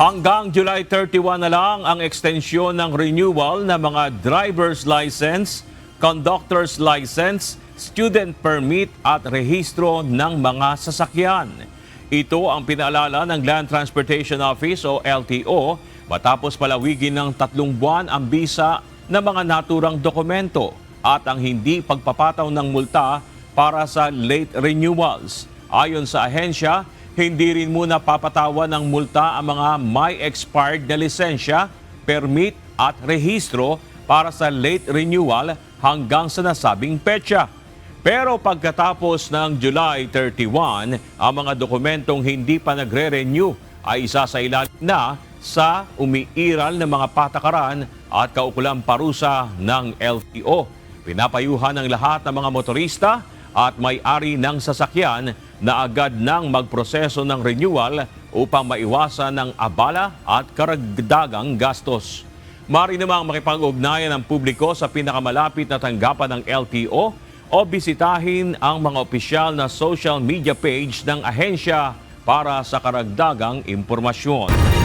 Hanggang July 31 na lang ang ekstensyon ng renewal ng mga driver's license, conductor's license, student permit at rehistro ng mga sasakyan. Ito ang pinaalala ng Land Transportation Office o LTO matapos palawigin ng 3 buwan ang bisa ng mga naturang dokumento at ang hindi pagpapataw ng multa para sa late renewals. Ayon sa ahensya, hindi rin muna papatawan ng multa ang mga may expired na lisensya, permit at rehistro para sa late renewal hanggang sa nasabing petsa. Pero pagkatapos ng July 31, ang mga dokumentong hindi pa nagre-renew ay isasailalim na sa umiiral ng mga patakaran at kaukulang parusa ng LTO. Pinapayuhan ng lahat ng mga motorista at may-ari ng sasakyan na agad nang magproseso ng renewal upang maiwasan ng abala at karagdagang gastos. Maaari namang makipag-ugnayan ng publiko sa pinakamalapit na tanggapan ng LTO o bisitahin ang mga opisyal na social media page ng ahensya para sa karagdagang impormasyon.